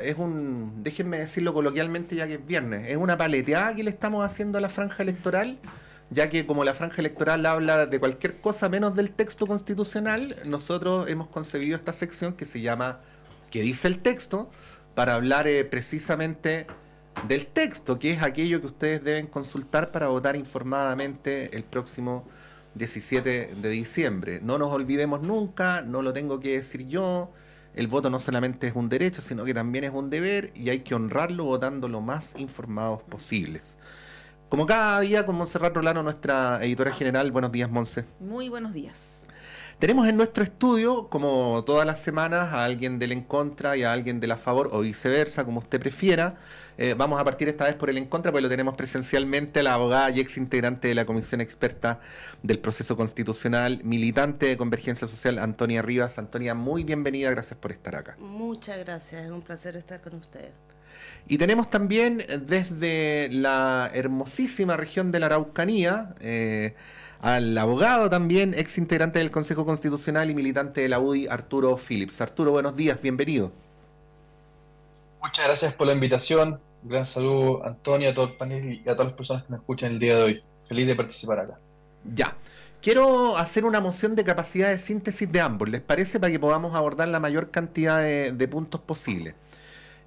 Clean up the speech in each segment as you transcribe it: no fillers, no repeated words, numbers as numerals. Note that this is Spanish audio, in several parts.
déjenme decirlo coloquialmente ya que es viernes, es una paleteada que le estamos haciendo a la franja electoral, ya que como la franja electoral habla de cualquier cosa menos del texto constitucional, nosotros hemos concebido esta sección que se llama ¿Qué dice el texto? Para hablar precisamente del texto, que es aquello que ustedes deben consultar para votar informadamente el próximo 17 de diciembre. No nos olvidemos nunca, no lo tengo que decir yo, el voto no solamente es un derecho, sino que también es un deber y hay que honrarlo votando lo más informados posibles. Como cada día, con Montserrat Rolano, nuestra editora general. Buenos días, Monse. Muy buenos días. Tenemos en nuestro estudio, como todas las semanas, a alguien del en contra y a alguien del a favor, o viceversa, como usted prefiera. Vamos a partir esta vez por el en contra, porque lo tenemos presencialmente, la abogada y ex integrante de la Comisión Experta del Proceso Constitucional, militante de Convergencia Social, Antonia Rivas. Antonia, muy bienvenida, gracias por estar acá. Muchas gracias, es un placer estar con ustedes. Y tenemos también desde la hermosísima región de la Araucanía, al abogado también, ex integrante del Consejo Constitucional y militante de la UDI, Arturo Phillips. Arturo, buenos días, bienvenido. Muchas gracias por la invitación. Un gran saludo, Antonio, a todo el panel y a todas las personas que me escuchan el día de hoy. Feliz de participar acá. Ya. Quiero hacer una moción de capacidad de síntesis de ambos, ¿les parece? Para que podamos abordar la mayor cantidad de puntos posibles.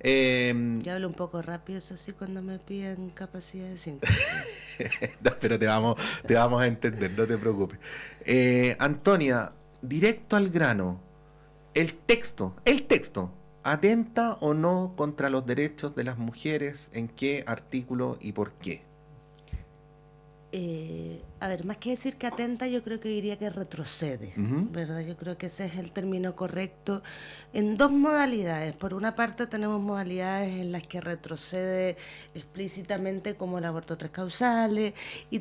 Yo hablo un poco rápido, eso sí, cuando me piden capacidad de síntesis. No, pero te vamos a entender, no te preocupes. Antonia, directo al grano. El texto, ¿atenta o no contra los derechos de las mujeres? ¿En qué artículo y por qué? A ver, más que decir que atenta, yo creo que diría que retrocede, ¿verdad? Yo creo que ese es el término correcto en dos modalidades. Por una parte tenemos modalidades en las que retrocede explícitamente, como el aborto tres causales, y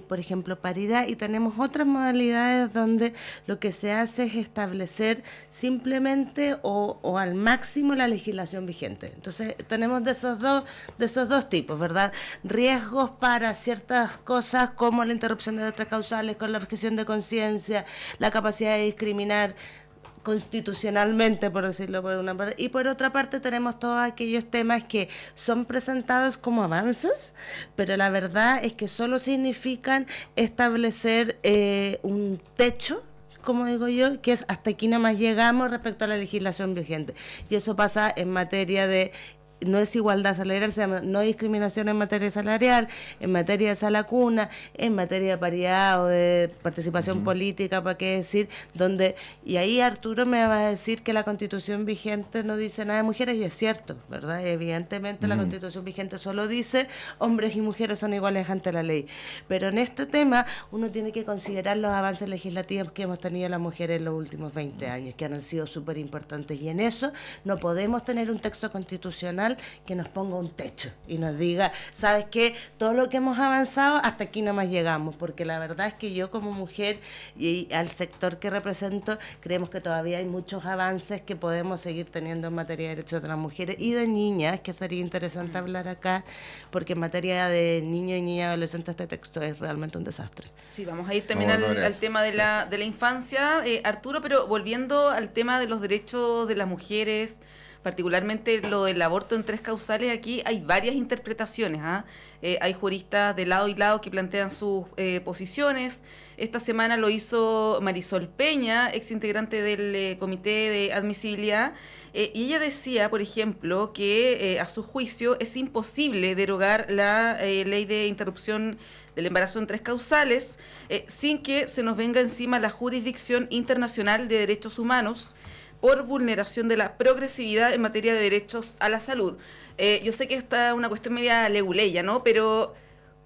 por ejemplo paridad, y tenemos otras modalidades donde lo que se hace es establecer simplemente o al máximo la legislación vigente. Entonces tenemos de esos dos tipos, ¿verdad? Riesgos para ciertas cosas como la interrupción de otras causales, con la objeción de conciencia, la capacidad de discriminar constitucionalmente, por decirlo por una parte, y por otra parte tenemos todos aquellos temas que son presentados como avances, pero la verdad es que solo significan establecer un techo, como digo yo, que es hasta aquí nomás llegamos respecto a la legislación vigente, y eso pasa en materia de no es igualdad salarial, se llama no discriminación en materia salarial, en materia de sala cuna, en materia de paridad o de participación política, para qué decir, y ahí Arturo me va a decir que la Constitución vigente no dice nada de mujeres, y es cierto, ¿verdad? Evidentemente la Constitución vigente solo dice hombres y mujeres son iguales ante la ley, pero en este tema uno tiene que considerar los avances legislativos que hemos tenido las mujeres en los últimos 20 años, que han sido súper importantes, y en eso no podemos tener un texto constitucional que nos ponga un techo y nos diga, ¿sabes qué? Todo lo que hemos avanzado, hasta aquí nomás llegamos, porque la verdad es que yo como mujer y al sector que represento, creemos que todavía hay muchos avances que podemos seguir teniendo en materia de derechos de las mujeres y de niñas, que sería interesante hablar acá, porque en materia de niños y niñas adolescentes este texto es realmente un desastre. Sí, vamos a ir también al tema de la infancia, Arturo, pero volviendo al tema de los derechos de las mujeres, particularmente lo del aborto en tres causales, aquí hay varias interpretaciones. Hay juristas de lado y lado que plantean sus posiciones. Esta semana lo hizo Marisol Peña, ex integrante del Comité de Admisibilidad, y ella decía, por ejemplo, que a su juicio es imposible derogar la ley de interrupción del embarazo en tres causales sin que se nos venga encima la jurisdicción internacional de derechos humanos por vulneración de la progresividad en materia de derechos a la salud. Yo sé que esta es una cuestión media leguleya, ¿no? Pero,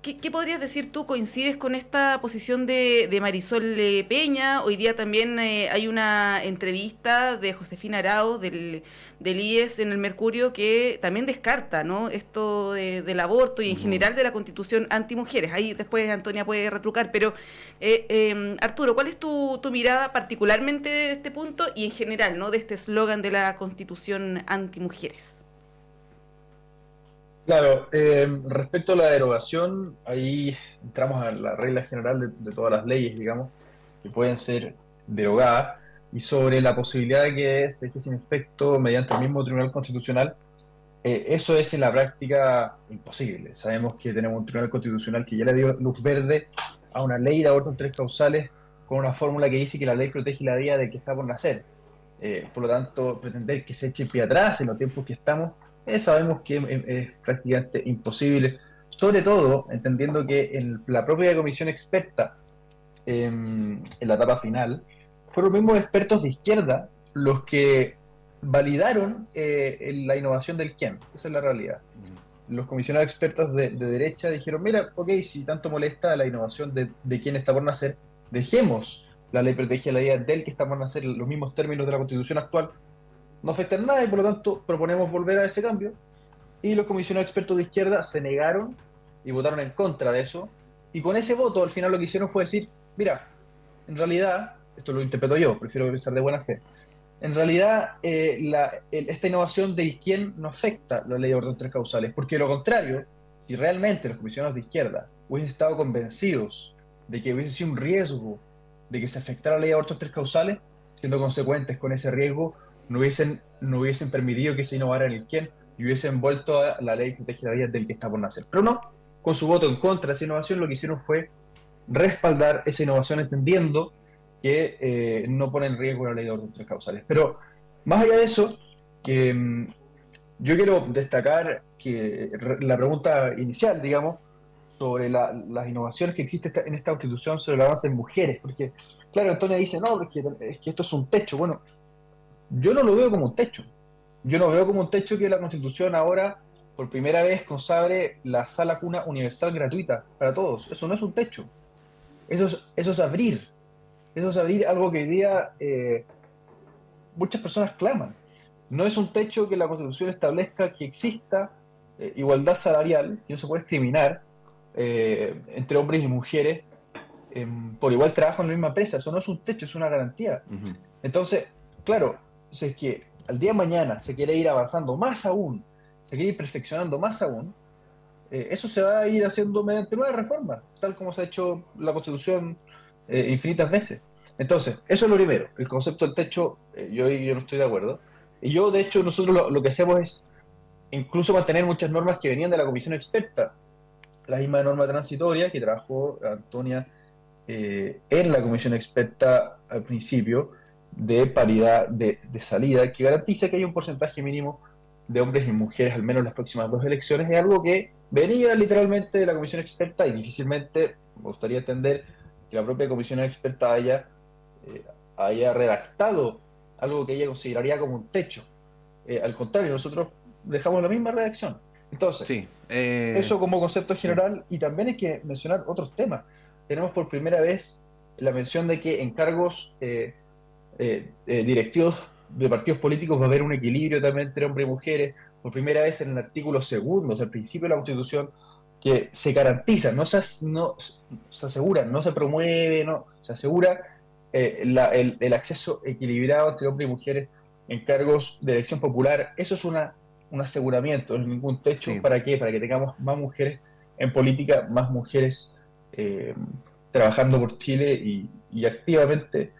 ¿qué podrías decir tú? ¿Coincides con esta posición de Marisol Peña? Hoy día también hay una entrevista de Josefina Arao del IES en el Mercurio que también descarta, ¿no?, esto del aborto y en general de la Constitución antimujeres. Ahí después Antonia puede retrucar, pero Arturo, ¿cuál es tu mirada particularmente de este punto y en general, ¿no?, de este eslogan de la Constitución antimujeres? Claro, respecto a la derogación, ahí entramos a la regla general de todas las leyes, digamos, que pueden ser derogadas. y sobre la posibilidad de que se deje sin efecto mediante el mismo Tribunal Constitucional, eso es en la práctica imposible. Sabemos que tenemos un Tribunal Constitucional que ya le dio luz verde a una ley de aborto en 3 causales con una fórmula que dice que la ley protege la vida del que está por nacer. Por lo tanto, pretender que se eche pie atrás en los tiempos que estamos, sabemos que es prácticamente imposible, sobre todo entendiendo que en la propia comisión experta, en la etapa final, fueron los mismos expertos de izquierda los que validaron la innovación del quién. Esa es la realidad. Los comisionados expertos de derecha dijeron, mira, ok, si tanto molesta la innovación de quién está por nacer, dejemos la ley protege la vida del que está por nacer, los mismos términos de la Constitución actual, no afectan nada y por lo tanto proponemos volver a ese cambio. Y los comisionados expertos de izquierda se negaron y votaron en contra de eso. Y con ese voto al final lo que hicieron fue decir, mira, en realidad, esto lo interpreto yo, prefiero pensar de buena fe, en realidad esta innovación del quién no afecta la ley de aborto en 3 causales, porque de lo contrario, si realmente los comisionados de izquierda hubiesen estado convencidos de que hubiese sido un riesgo de que se afectara la ley de aborto en 3 causales, siendo consecuentes con ese riesgo, no hubiesen permitido que se innovara en el quién y hubiesen vuelto a la ley que protege la vida del que está por nacer. Pero no, con su voto en contra de esa innovación, lo que hicieron fue respaldar esa innovación entendiendo que no pone en riesgo la ley de aborto en 3 causales. Pero más allá de eso, yo quiero destacar que la pregunta inicial, digamos, sobre las innovaciones que existen en esta Constitución sobre el avance en mujeres, porque, claro, Antonia dice, no, es que esto es un techo. Bueno, yo no lo veo como un techo. Yo no veo como un techo que la Constitución ahora, por primera vez, consagre la sala cuna universal gratuita para todos. Eso no es un techo. Eso es abrir. Eso es abrir algo que hoy día muchas personas claman. No es un techo que la Constitución establezca que exista igualdad salarial, que no se puede discriminar entre hombres y mujeres por igual trabajo en la misma empresa. Eso no es un techo, es una garantía. Uh-huh. Entonces, claro, si es que al día de mañana se quiere ir avanzando más aún, se quiere ir perfeccionando más aún, eso se va a ir haciendo mediante nuevas reformas, tal como se ha hecho la Constitución infinitas veces. Entonces, eso es lo primero. El concepto del techo, yo no estoy de acuerdo. Y yo, de hecho, nosotros lo que hacemos es incluso mantener muchas normas que venían de la comisión experta. La misma norma transitoria que trabajó Antonia en la comisión experta al principio, de paridad de salida, que garantiza que hay un porcentaje mínimo de hombres y mujeres, al menos en las próximas 2 elecciones. Es algo que venía literalmente de la comisión experta y difícilmente, me gustaría entender, que la propia comisión experta haya redactado algo que ella consideraría como un techo. Al contrario, nosotros dejamos la misma redacción. Entonces, sí, eso como concepto general, sí. Y también hay que mencionar otros temas. Tenemos por primera vez la mención de que en cargos directivos de partidos políticos va a haber un equilibrio también entre hombres y mujeres. Por primera vez en el artículo 2, o sea, el principio de la Constitución, que se garantiza, no se asegura, no se promueve, no se asegura el acceso equilibrado entre hombres y mujeres en cargos de elección popular. Eso es un aseguramiento, no es ningún techo. Sí. ¿Para qué? Para que tengamos más mujeres en política, más mujeres trabajando por Chile y activamente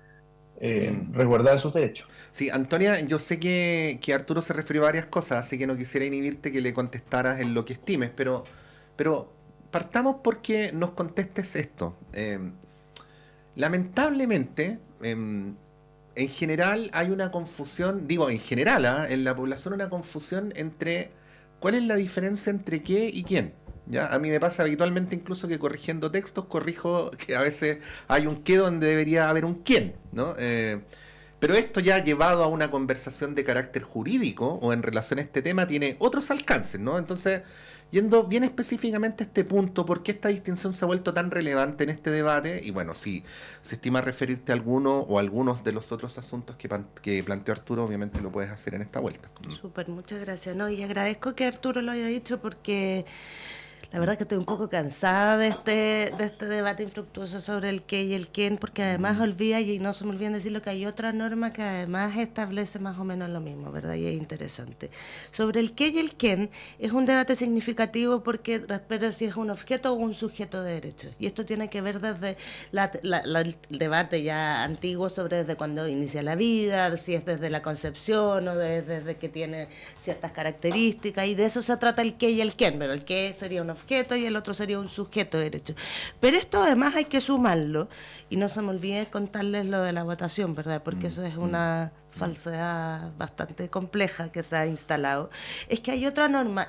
resguardar sus derechos. Sí, Antonia, yo sé que Arturo se refirió a varias cosas, así que no quisiera inhibirte que le contestaras en lo que estimes, pero partamos porque nos contestes esto. Lamentablemente, en general hay una confusión, digo en general, en la población una confusión entre cuál es la diferencia entre qué y quién. ¿Ya? A mí me pasa habitualmente incluso que corrigiendo textos corrijo que a veces hay un qué donde debería haber un quién, ¿no? Pero esto ya llevado a una conversación de carácter jurídico o en relación a este tema tiene otros alcances, ¿no? Entonces, yendo bien específicamente a este punto, ¿por qué esta distinción se ha vuelto tan relevante en este debate? Y bueno, si se estima referirte a alguno o algunos de los otros asuntos que planteó Arturo, obviamente lo puedes hacer en esta vuelta. Súper, muchas gracias. No, y agradezco que Arturo lo haya dicho porque La verdad es que estoy un poco cansada de este debate infructuoso sobre el qué y el quién, porque además olvida, y no se me olviden decirlo, que hay otra norma que además establece más o menos lo mismo, ¿verdad? Y es interesante. Sobre el qué y el quién es un debate significativo porque respeta si es un objeto o un sujeto de derecho. Y esto tiene que ver desde el debate ya antiguo sobre desde cuando inicia la vida, si es desde la concepción o desde que tiene ciertas características, y de eso se trata el qué y el quién, pero el qué sería un objeto y el otro sería un sujeto de derecho. Pero esto además hay que sumarlo, y no se me olvide contarles lo de la votación, ¿verdad? Porque eso es una falsedad bastante compleja que se ha instalado. Es que hay otra norma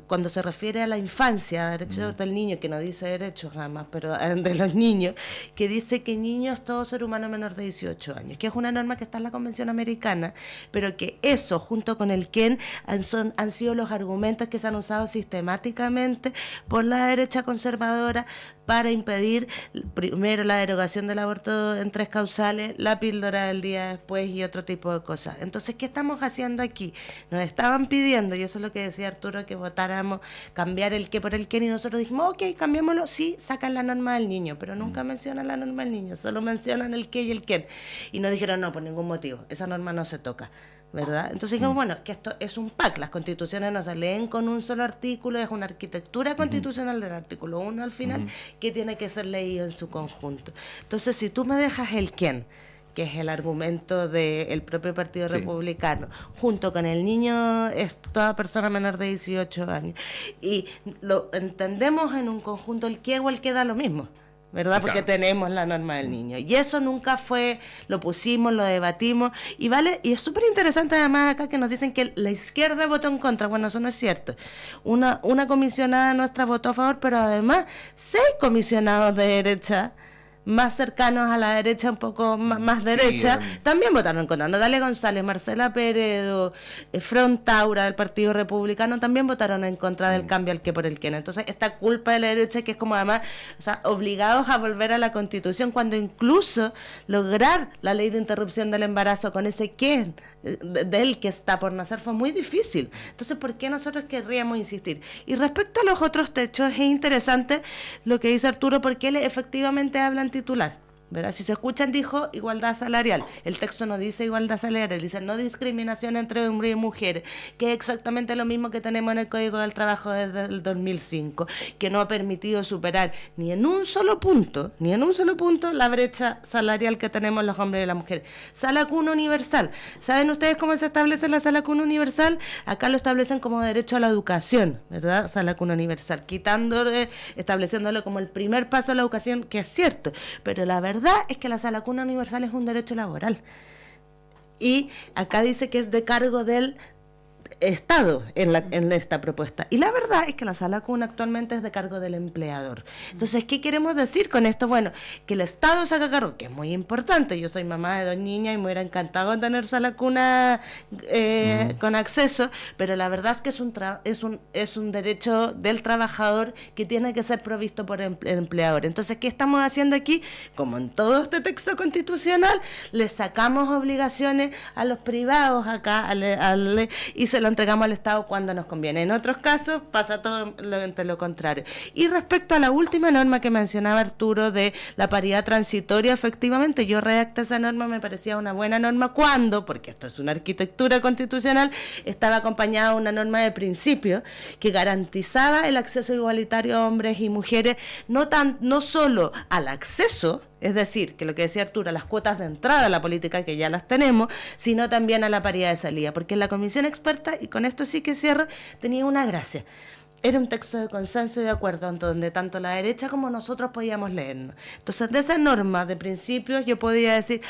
cuando se refiere a la infancia, derechos del niño, que no dice derechos jamás, pero de los niños, que dice que niño es todo ser humano menor de 18 años, que es una norma que está en la Convención Americana, pero que eso, junto con el quién, han sido los argumentos que se han usado sistemáticamente por la derecha conservadora para impedir primero la derogación del aborto en 3 causales, la píldora del día después y otro tipo de cosas. Entonces, ¿qué estamos haciendo aquí? Nos estaban pidiendo, y eso es lo que decía Arturo, que votáramos, cambiar el qué por el quién, y nosotros dijimos, ok, cambiémoslo, sí, sacan la norma del niño, pero nunca mencionan la norma del niño, solo mencionan el qué y el quién. Y nos dijeron, no, por ningún motivo, esa norma no se toca, ¿verdad? Entonces dijimos, bueno, que esto es un pack, las constituciones no se leen con un solo artículo, es una arquitectura constitucional del artículo 1 al final, que tiene que ser leído en su conjunto. Entonces, si tú me dejas el quién, que es el argumento del propio Partido Republicano, junto con el niño es toda persona menor de 18 años, y lo entendemos en un conjunto, el qué o el qué da lo mismo, ¿verdad? Porque tenemos la norma del niño. Y eso nunca fue, lo pusimos, lo debatimos, y es súper interesante además acá que nos dicen que la izquierda votó en contra. Bueno, eso no es cierto. Una comisionada nuestra votó a favor, pero además 6 comisionados de derecha, más cercanos a la derecha, un poco más derecha, también votaron en contra. Natalia González, Marcela Peredo, Frontaura del Partido Republicano también votaron en contra del cambio al qué por el quién. Entonces, esta culpa de la derecha, que es como además, o sea, obligados a volver a la Constitución, cuando incluso lograr la ley de interrupción del embarazo con ese quién del que está por nacer fue muy difícil. Entonces, ¿por qué nosotros querríamos insistir? Y respecto a los otros techos, es interesante lo que dice Arturo, porque él efectivamente habla en titular, ¿verdad? Si se escuchan, dijo igualdad salarial. El texto no dice igualdad salarial, dice no discriminación entre hombres y mujeres, que es exactamente lo mismo que tenemos en el Código del Trabajo desde el 2005, que no ha permitido superar ni en un solo punto la brecha salarial que tenemos los hombres y las mujeres. Sala cuna universal. ¿Saben ustedes cómo se establece la sala cuna universal? Acá lo establecen como derecho a la educación, ¿verdad? Sala cuna universal, estableciéndolo como el primer paso a la educación, que es cierto, pero la verdad es que la sala cuna universal es un derecho laboral, y acá dice que es de cargo del Estado en esta propuesta, y la verdad es que la sala cuna actualmente es de cargo del empleador. Entonces, ¿qué queremos decir con esto? Bueno, que el Estado se haga cargo, que es muy importante. Yo soy mamá de 2 niñas y me hubiera encantado tener sala cuna con acceso, pero la verdad es que es un derecho del trabajador que tiene que ser provisto por el empleador. Entonces, ¿qué estamos haciendo aquí? Como en todo este texto constitucional, le sacamos obligaciones a los privados acá y se lo entregamos al Estado cuando nos conviene. En otros casos pasa todo lo contrario. Y respecto a la última norma que mencionaba Arturo de la paridad transitoria, efectivamente yo redacté esa norma, me parecía una buena norma porque esto es una arquitectura constitucional, estaba acompañada de una norma de principio que garantizaba el acceso igualitario a hombres y mujeres, no solo al acceso, es decir, que lo que decía Arturo, las cuotas de entrada a la política, que ya las tenemos, sino también a la paridad de salida, porque la comisión experta, y con esto sí que cierro, tenía una gracia. Era un texto de consenso y de acuerdo, donde tanto la derecha como nosotros podíamos leernos. Entonces, de esa norma de principios yo podía decir,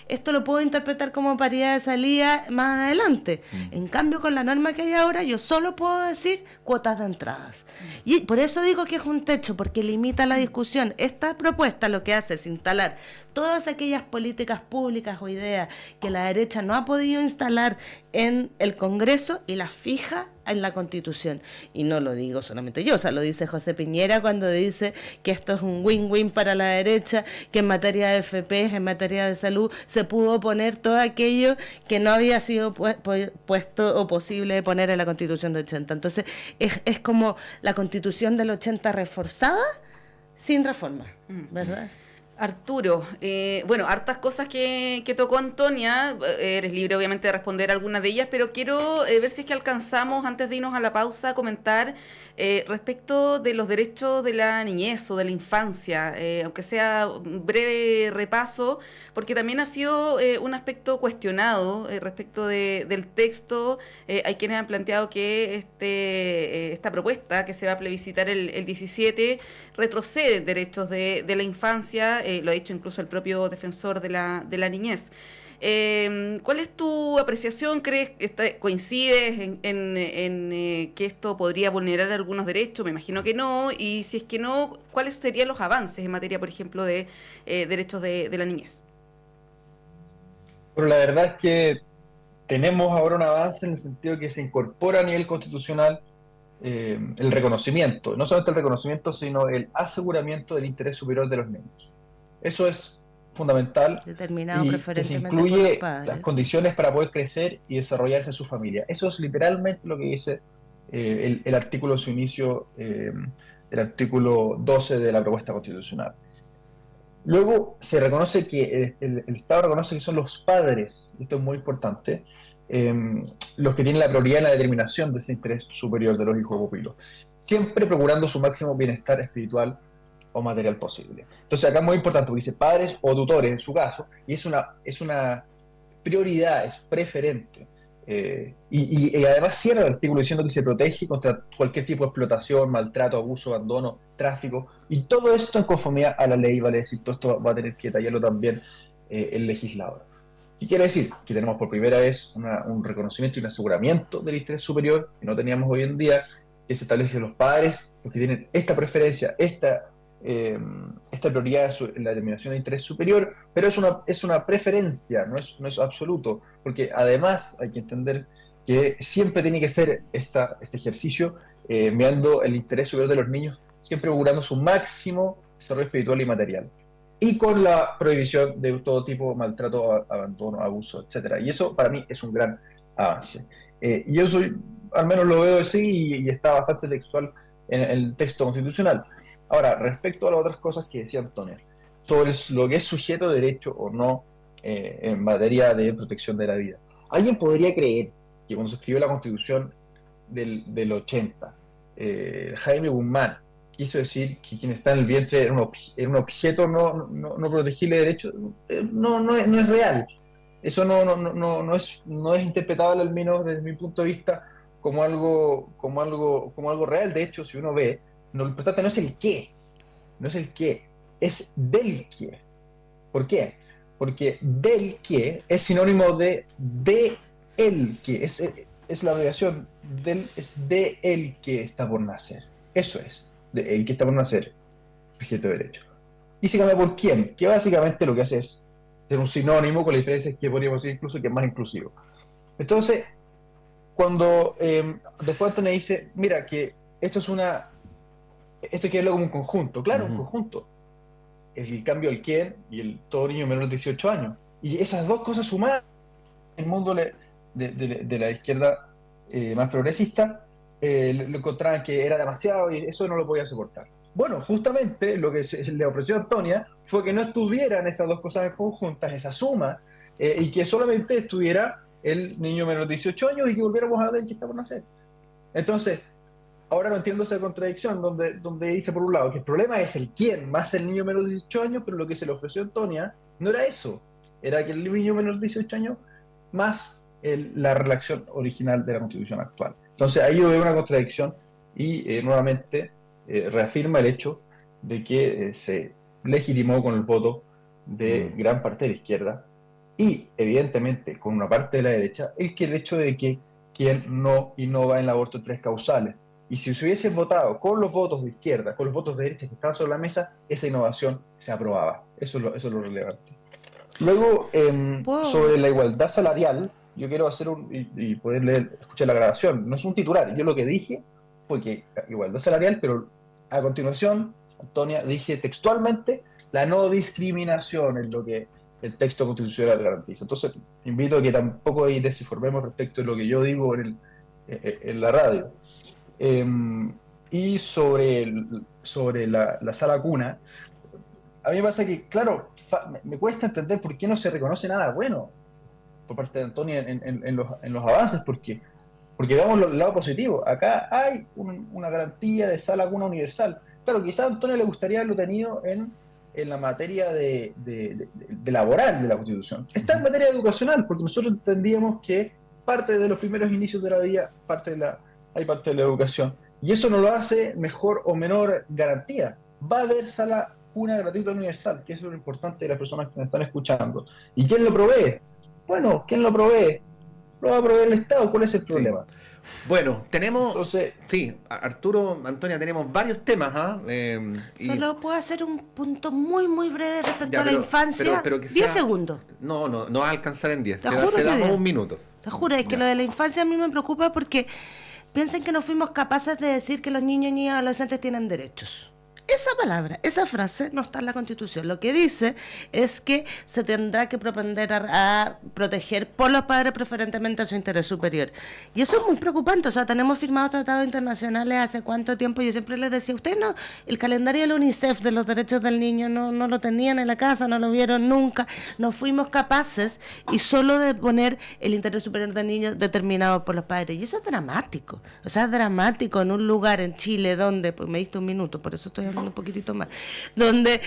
esto lo puedo interpretar como paridad de salida más adelante. En cambio, con la norma que hay ahora, yo solo puedo decir cuotas de entradas. Y por eso digo que es un techo, porque limita la discusión. Esta propuesta lo que hace es instalar todas aquellas políticas públicas o ideas que la derecha no ha podido instalar en el Congreso y las fija en la Constitución. Y no lo digo solamente yo, o sea, lo dice José Piñera cuando dice que esto es un win-win para la derecha, que en materia de FP, en materia de salud, se pudo poner todo aquello que no había sido puesto o posible poner en la Constitución del 80. Entonces, es como la Constitución del 80 reforzada sin reforma, ¿verdad? Arturo, bueno, hartas cosas que tocó Antonia, eres libre obviamente de responder algunas de ellas, pero quiero ver si es que alcanzamos, antes de irnos a la pausa, a comentar respecto de los derechos de la niñez o de la infancia, aunque sea un breve repaso, porque también ha sido un aspecto cuestionado respecto del texto. Hay quienes han planteado que esta propuesta que se va a plebiscitar el 17 retrocede en derechos de la infancia. Lo ha dicho incluso el propio defensor de la niñez. ¿Cuál es tu apreciación? ¿Crees coincides en que esto podría vulnerar algunos derechos? Me imagino que no. Y si es que no, ¿cuáles serían los avances en materia, por ejemplo, de derechos de la niñez? Pero la verdad es que tenemos ahora un avance en el sentido que se incorpora a nivel constitucional el reconocimiento, no solamente el reconocimiento, sino el aseguramiento del interés superior de los niños. Eso es fundamental, determinado y preferentemente que se incluye por los las condiciones para poder crecer y desarrollarse en su familia. Eso es literalmente lo que dice el artículo de su inicio, el artículo 12 de la propuesta constitucional. Luego se reconoce que el Estado reconoce que son los padres, esto es muy importante, los que tienen la prioridad en la determinación de ese interés superior de los hijos o pupilos, siempre procurando su máximo bienestar espiritual o material posible. Entonces acá es muy importante, porque dice padres o tutores en su caso, y es una prioridad, es preferente. Y además cierra el artículo diciendo que se protege contra cualquier tipo de explotación, maltrato, abuso, abandono, tráfico, y todo esto en conformidad a la ley, vale decir, todo esto va a tener que detallarlo también el legislador. ¿Qué quiere decir? Que tenemos por primera vez un reconocimiento y un aseguramiento del interés superior que no teníamos hoy en día, que se establece los padres, los que tienen esta preferencia, esta prioridad en la determinación de interés superior, pero es una preferencia, no es absoluto, porque además hay que entender que siempre tiene que ser este ejercicio mirando el interés superior de los niños, siempre procurando su máximo desarrollo espiritual y material, y con la prohibición de todo tipo de maltrato, abandono, abuso, etc. Y eso para mí es un gran avance. Yo al menos lo veo así, y está bastante textual en el texto constitucional. Ahora, respecto a las otras cosas que decía Antonio, sobre lo que es sujeto de derecho o no en materia de protección de la vida. ¿Alguien podría creer que cuando se escribió la Constitución del 80, Jaime Guzmán quiso decir que quien está en el vientre era un objeto no protegible de derecho? No es real. Eso no es interpretable, al menos desde mi punto de vista, como algo real. De hecho, si uno ve, lo importante no es el qué, es del qué. ¿Por qué? Porque del qué es sinónimo de el qué, es la abreviación es de el que está por nacer. Eso es, de el que está por nacer, sujeto de derecho. Y se cambia por quién, que básicamente lo que hace es ser un sinónimo, con la diferencia que podríamos decir incluso que es más inclusivo. Entonces, cuando después Antonio dice, mira, que esto hay que verlo como un conjunto. Claro, un conjunto. El cambio del quién y todo niño menor de 18 años. Y esas dos cosas sumadas, el mundo de la izquierda más progresista lo encontraban que era demasiado y eso no lo podía soportar. Bueno, justamente lo que le ofreció a Antonia fue que no estuvieran esas dos cosas conjuntas, esa suma, y que solamente estuviera el niño menor de 18 años y que volviéramos a ver que está por nacer. Entonces, ahora no entiendo esa contradicción donde dice por un lado que el problema es el quién más el niño menor de 18 años, pero lo que se le ofreció a Antonia no era eso, era que el niño menor de 18 años más la redacción original de la Constitución actual. Entonces ahí yo veo una contradicción y nuevamente reafirma el hecho de que se legitimó con el voto de gran parte de la izquierda y evidentemente con una parte de la derecha el hecho de que quien no innova en el aborto en 3 causales. Y si se hubiese votado con los votos de izquierda, con los votos de derecha que estaban sobre la mesa, esa innovación se aprobaba. Eso es lo relevante. Luego, sobre la igualdad salarial, yo quiero hacer y poder leer, escuchar la grabación, no es un titular, yo lo que dije fue que igualdad salarial, pero a continuación, Antonia, dije textualmente, la no discriminación es lo que el texto constitucional garantiza. Entonces, invito a que tampoco ahí desinformemos respecto de lo que yo digo en la radio. Y sobre la sala cuna, a mí me pasa que, claro, me cuesta entender por qué no se reconoce nada bueno por parte de Antonia en los avances, porque veamos el lado positivo. Acá hay una garantía de sala cuna universal. Claro, quizás a Antonia le gustaría haberlo tenido en la materia de laboral de la Constitución. Está en materia educacional, porque nosotros entendíamos que parte de los primeros inicios de la vida hay parte de la educación. Y eso no lo hace mejor o menor garantía. Va a haber sala cuna gratuita universal, que eso es lo importante de las personas que nos están escuchando. ¿Y quién lo provee? Bueno, ¿quién lo provee? Lo va a proveer el Estado. ¿Cuál es el problema? Sí. Bueno, tenemos... Entonces, sí, Arturo, Antonia, tenemos varios temas. Solo puedo hacer un punto muy, muy breve respecto a la pero, infancia. pero que 10 segundos. No vas a alcanzar en 10. Te juro damos un minuto. Te juro, es que lo de la infancia a mí me preocupa porque piensen que no fuimos capaces de decir que los niños, niñas y adolescentes tienen derechos. Esa palabra, esa frase no está en la Constitución. Lo que dice es que se tendrá que propender a proteger por los padres preferentemente a su interés superior. Y eso es muy preocupante. O sea, tenemos firmados tratados internacionales hace cuánto tiempo. Yo siempre les decía, ustedes no, el calendario de la UNICEF de los derechos del niño no lo tenían en la casa, no lo vieron nunca. No fuimos capaces y solo de poner el interés superior del niño determinado por los padres. Y eso es dramático. O sea, es dramático en un lugar en Chile donde, pues me diste un minuto, por eso estoy hablando un poquitito más, donde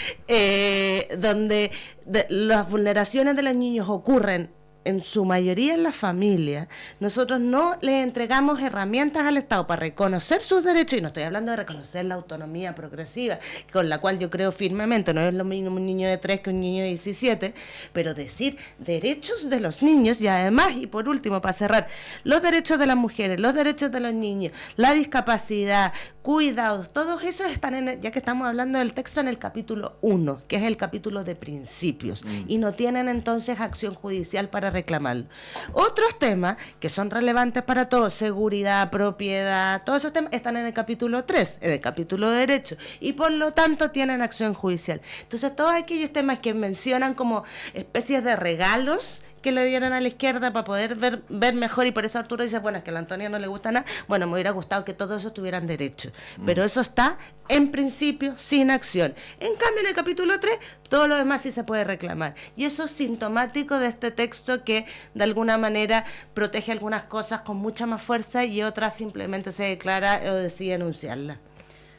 las vulneraciones de los niños ocurren en su mayoría en la familia. Nosotros no le entregamos herramientas al Estado para reconocer sus derechos, y no estoy hablando de reconocer la autonomía progresiva, con la cual yo creo firmemente, no es lo mismo un niño de 3 que un niño de 17, pero decir derechos de los niños, y además, y por último, para cerrar, los derechos de las mujeres, los derechos de los niños, la discapacidad, cuidados, todos esos están ya que estamos hablando del texto, en el capítulo 1, que es el capítulo de principios, y no tienen entonces acción judicial para reclamarlo. Otros temas que son relevantes para todos, seguridad, propiedad, todos esos temas están en el capítulo 3, en el capítulo de derechos, y por lo tanto tienen acción judicial. Entonces todos aquellos temas que mencionan como especies de regalos que le dieron a la izquierda para poder ver mejor, y por eso Arturo dice, bueno, es que a la Antonia no le gusta nada, bueno, me hubiera gustado que todos esos tuvieran derecho, pero eso está en principio sin acción. En cambio, en el capítulo 3, todo lo demás sí se puede reclamar, y eso es sintomático de este texto que de alguna manera protege algunas cosas con mucha más fuerza y otras simplemente se declara o decide enunciarlas.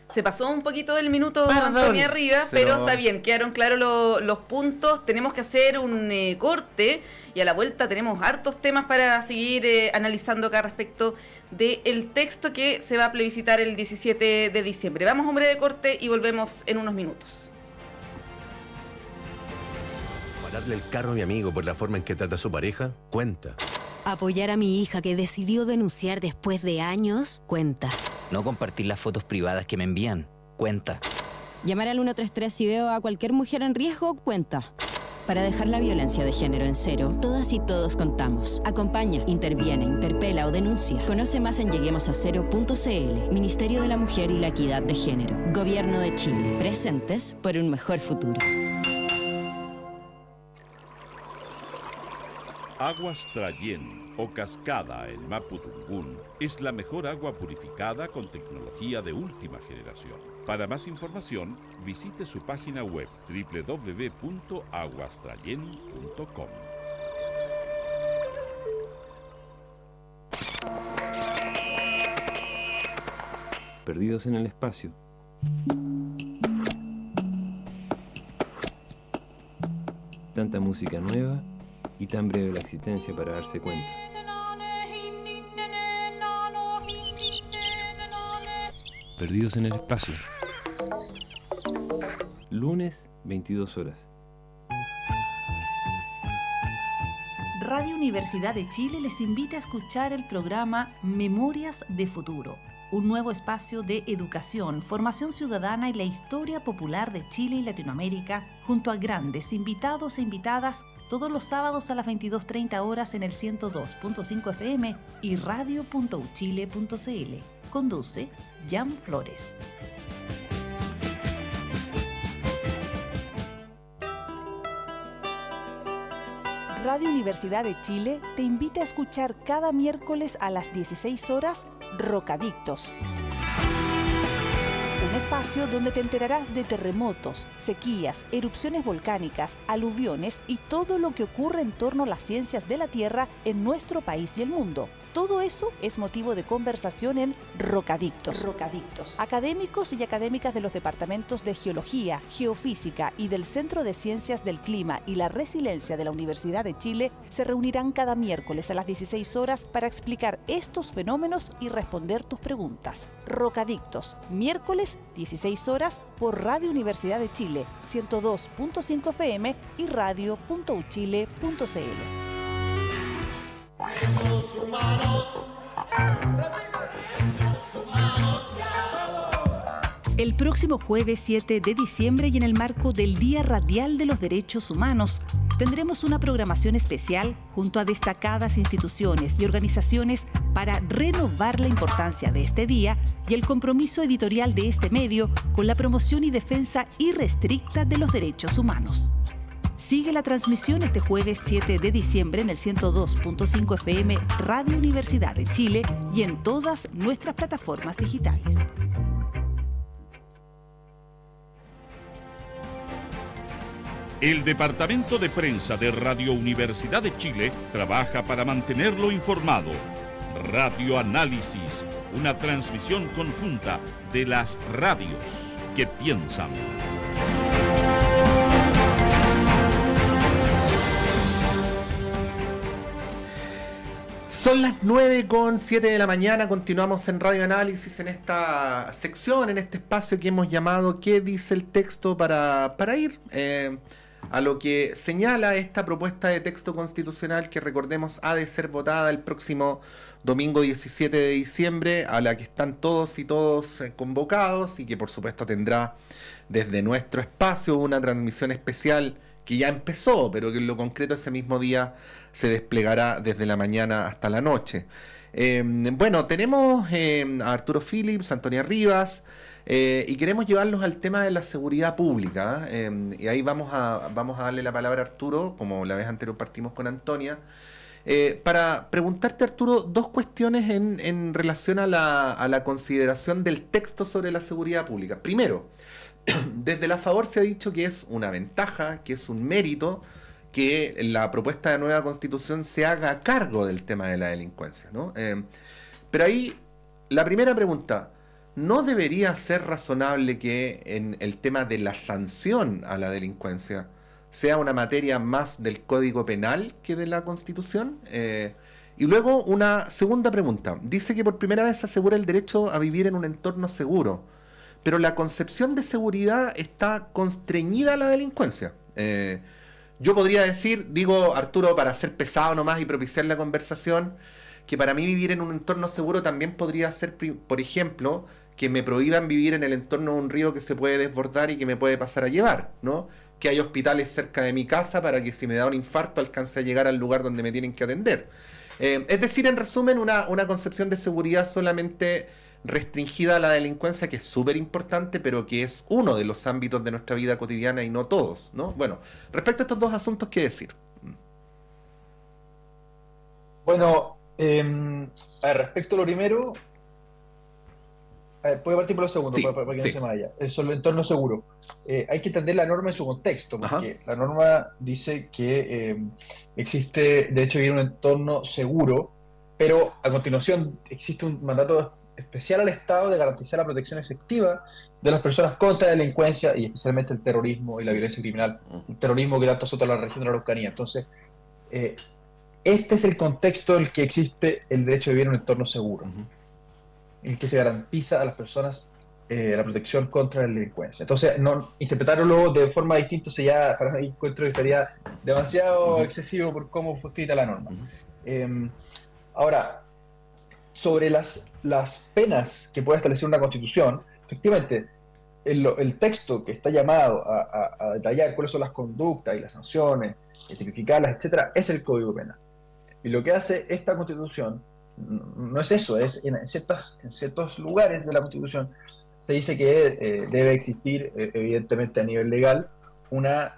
Se pasó un poquito del minuto, Antonia Rivas, pero está bien, quedaron claros los puntos. Tenemos que hacer un corte y a la vuelta tenemos hartos temas para seguir analizando acá respecto del texto que se va a plebiscitar el 17 de diciembre. Vamos a un breve corte y volvemos en unos minutos. Pararle el carro a mi amigo por la forma en que trata a su pareja, cuenta. Apoyar a mi hija que decidió denunciar después de años, cuenta. No compartir las fotos privadas que me envían, cuenta. Llamar al 133 si veo a cualquier mujer en riesgo, cuenta. Para dejar la violencia de género en cero, todas y todos contamos. Acompaña, interviene, interpela o denuncia. Conoce más en lleguemosacero.cl. Ministerio de la Mujer y la Equidad de Género. Gobierno de Chile. Presentes por un mejor futuro. Aguas Trayén o Cascada en Mapudungún es la mejor agua purificada con tecnología de última generación. Para más información, visite su página web www.aguastrayen.com. Perdidos en el espacio. Tanta música nueva y tan breve la existencia para darse cuenta. Perdidos en el espacio. Lunes, 22 horas. Radio Universidad de Chile les invita a escuchar el programa Memorias de Futuro, un nuevo espacio de educación, formación ciudadana y la historia popular de Chile y Latinoamérica, junto a grandes invitados e invitadas, todos los sábados a las 22:30 horas en el 102.5 FM y radio.uchile.cl. Conduce Jan Flores. Radio Universidad de Chile te invita a escuchar cada miércoles a las 16 horas Rocadictos. Un espacio donde te enterarás de terremotos, sequías, erupciones volcánicas, aluviones y todo lo que ocurre en torno a las ciencias de la Tierra en nuestro país y el mundo. Todo eso es motivo de conversación en Rocadictos. Académicos y académicas de los departamentos de Geología, Geofísica y del Centro de Ciencias del Clima y la Resiliencia de la Universidad de Chile se reunirán cada miércoles a las 16 horas para explicar estos fenómenos y responder tus preguntas. Rocadictos, miércoles 16 horas por Radio Universidad de Chile, 102.5 FM y radio.uchile.cl. El próximo jueves 7 de diciembre y en el marco del Día Radial de los Derechos Humanos, tendremos una programación especial junto a destacadas instituciones y organizaciones para renovar la importancia de este día y el compromiso editorial de este medio con la promoción y defensa irrestricta de los derechos humanos. Sigue la transmisión este jueves 7 de diciembre en el 102.5 FM Radio Universidad de Chile y en todas nuestras plataformas digitales. El Departamento de Prensa de Radio Universidad de Chile trabaja para mantenerlo informado. Radio Análisis, una transmisión conjunta de las radios que piensan. Son las 9:07 de la mañana, continuamos en Radio Análisis en esta sección, en este espacio que hemos llamado ¿Qué dice el texto? Para ir a lo que señala esta propuesta de texto constitucional que, recordemos, ha de ser votada el próximo domingo 17 de diciembre, a la que están todos y todos convocados y que por supuesto tendrá desde nuestro espacio una transmisión especial que ya empezó, pero que en lo concreto ese mismo día se desplegará desde la mañana hasta la noche. Bueno, tenemos a Arturo Phillips, a Antonia Rivas, y queremos llevarlos al tema de la seguridad pública. Y ahí vamos a darle la palabra a Arturo, como la vez anterior partimos con Antonia, para preguntarte, Arturo, dos cuestiones en relación a la consideración del texto sobre la seguridad pública. Primero, desde la favor se ha dicho que es una ventaja, que es un mérito, que la propuesta de nueva constitución se haga cargo del tema de la delincuencia, ¿no? Pero ahí, la primera pregunta, ¿no debería ser razonable que en el tema de la sanción a la delincuencia sea una materia más del Código Penal que de la Constitución? Y luego una segunda pregunta. Dice que por primera vez se asegura el derecho a vivir en un entorno seguro, pero la concepción de seguridad está constreñida a la delincuencia. Yo podría decir, digo, Arturo, para ser pesado nomás y propiciar la conversación, que para mí vivir en un entorno seguro también podría ser, por ejemplo, que me prohíban vivir en el entorno de un río que se puede desbordar y que me puede pasar a llevar, ¿no? Que hay hospitales cerca de mi casa para que si me da un infarto alcance a llegar al lugar donde me tienen que atender. Es decir, en resumen, una concepción de seguridad solamente restringida a la delincuencia, que es súper importante, pero que es uno de los ámbitos de nuestra vida cotidiana y no todos, ¿no? Bueno, respecto a estos dos asuntos, ¿qué decir? Bueno, respecto a lo primero, puedo partir por lo segundo, sí, para que no se me vaya. Sobre el entorno seguro. Hay que entender la norma en su contexto, porque la norma dice que existe, de hecho, vivir en un entorno seguro, pero a continuación existe un mandato especial al Estado de garantizar la protección efectiva de las personas contra la delincuencia y especialmente el terrorismo y la violencia criminal, el terrorismo que tanto azota la región de la Araucanía. Entonces, este es el contexto en el que existe el derecho a vivir en un entorno seguro, en el que se garantiza a las personas la protección contra la delincuencia. Entonces, interpretarlo de forma distinta para mí encuentro que sería demasiado excesivo por cómo fue escrita la norma. Ahora, sobre las penas que puede establecer una constitución, efectivamente, el texto que está llamado a detallar cuáles son las conductas y las sanciones, tipificarlas, etcétera, es el Código Penal. Y lo que hace esta constitución no es eso, es en ciertos lugares de la constitución se dice que debe existir, evidentemente a nivel legal, una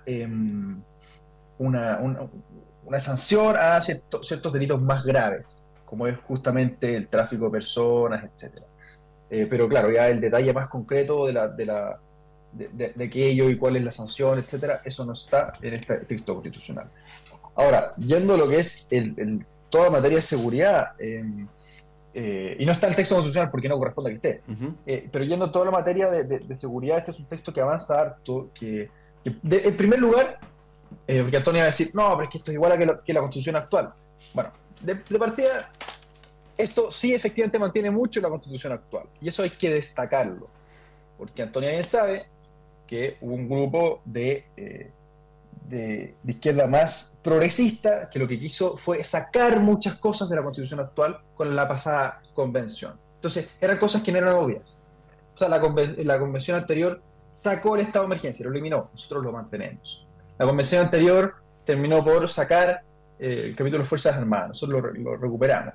sanción a ciertos delitos más graves, como es justamente el tráfico de personas, etcétera. Pero claro, ya el detalle más concreto de aquello y cuál es la sanción, etcétera, eso no está en este texto constitucional. Ahora, yendo a lo que es toda materia de seguridad, y no está el texto constitucional porque no corresponde a que esté, pero yendo a toda la materia de seguridad, este es un texto que avanza harto, en primer lugar, porque Antonio va a decir, no, pero es que esto es igual que la constitución actual. Bueno, de partida, esto sí efectivamente mantiene mucho la constitución actual, y eso hay que destacarlo, porque Antonio bien sabe que hubo un grupo de izquierda más progresista que lo que quiso fue sacar muchas cosas de la constitución actual con la pasada convención. Entonces, eran cosas que no eran obvias. O sea, la convención anterior sacó el estado de emergencia, lo eliminó, nosotros lo mantenemos. La convención anterior terminó por sacar el capítulo de Fuerzas Armadas, nosotros lo recuperamos.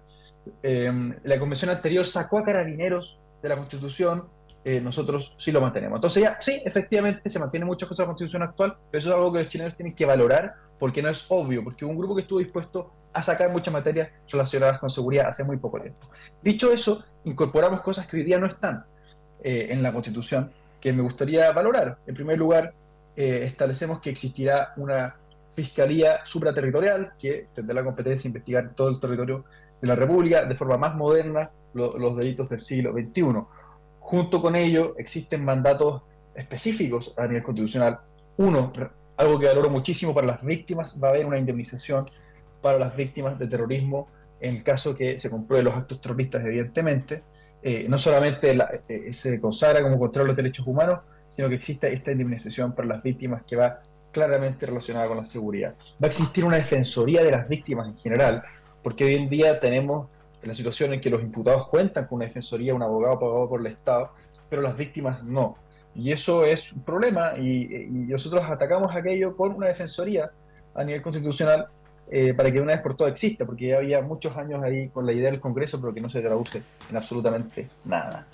La convención anterior sacó a Carabineros de la Constitución, nosotros sí lo mantenemos. Entonces ya, sí, efectivamente se mantiene muchas cosas de la Constitución actual, pero eso es algo que los chilenos tienen que valorar porque no es obvio, porque hubo un grupo que estuvo dispuesto a sacar muchas materias relacionadas con seguridad hace muy poco tiempo. Dicho eso, incorporamos cosas que hoy día no están en la Constitución, que me gustaría valorar. En primer lugar, establecemos que existirá una Fiscalía Supraterritorial que tendrá la competencia de investigar todo el territorio de la República de forma más moderna los delitos del siglo XXI. Junto con ello existen mandatos específicos a nivel constitucional. Uno, algo que valoro muchísimo para las víctimas, va a haber una indemnización para las víctimas de terrorismo en el caso que se comprueben los actos terroristas, evidentemente. No solamente se consagra como control de los derechos humanos, sino que existe esta indemnización para las víctimas que va claramente relacionada con la seguridad. Va a existir una defensoría de las víctimas en general, porque hoy en día tenemos la situación en que los imputados cuentan con una defensoría, un abogado pagado por el Estado, pero las víctimas no. Y eso es un problema y nosotros atacamos aquello con una defensoría a nivel constitucional para que de una vez por todas exista, porque ya había muchos años ahí con la idea del Congreso, pero que no se traduce en absolutamente nada.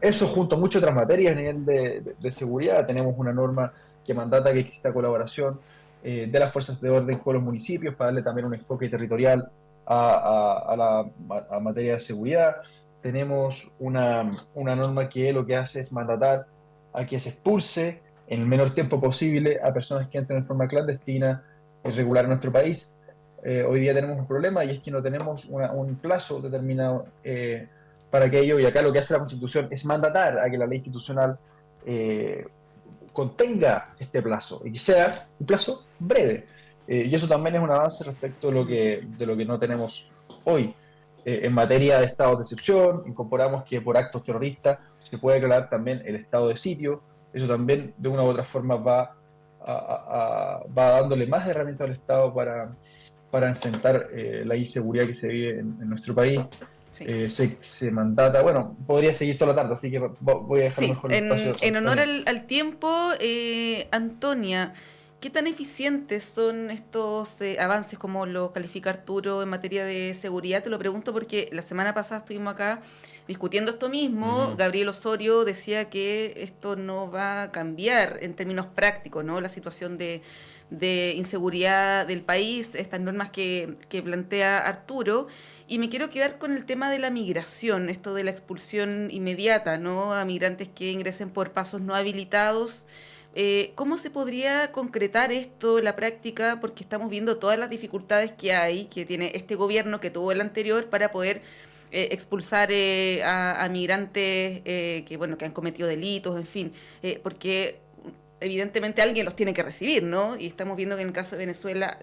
Eso junto a muchas otras materias a nivel de seguridad. Tenemos una norma que mandata que exista colaboración de las fuerzas de orden con los municipios para darle también un enfoque territorial a la materia de seguridad. Tenemos una norma que lo que hace es mandatar a que se expulse en el menor tiempo posible a personas que entran en forma clandestina, irregular en nuestro país. Hoy día tenemos un problema y es que no tenemos un plazo determinado para aquello, y acá lo que hace la Constitución es mandatar a que la ley institucional contenga este plazo y que sea un plazo breve. Y eso también es un avance respecto de lo que no tenemos hoy. En materia de estados de excepción, incorporamos que por actos terroristas se puede declarar también el estado de sitio. Eso también de una u otra forma va dándole más herramientas al Estado para enfrentar la inseguridad que se vive en nuestro país. Sí. Se mandata, bueno, podría seguir toda la tarde, así que voy a dejar mejor el espacio. En honor al tiempo, Antonia, ¿qué tan eficientes son estos avances, como lo califica Arturo, en materia de seguridad? Te lo pregunto porque la semana pasada estuvimos acá discutiendo esto mismo. Gabriel Osorio decía que esto no va a cambiar en términos prácticos, ¿no? La situación de inseguridad del país, estas normas que plantea Arturo. Y me quiero quedar con el tema de la migración, esto de la expulsión inmediata, ¿no?, a migrantes que ingresen por pasos no habilitados. ¿Cómo se podría concretar esto en la práctica? Porque estamos viendo todas las dificultades que tiene este gobierno, que tuvo el anterior, para poder expulsar a migrantes que han cometido delitos, en fin, porque evidentemente alguien los tiene que recibir, ¿no? Y estamos viendo que en el caso de Venezuela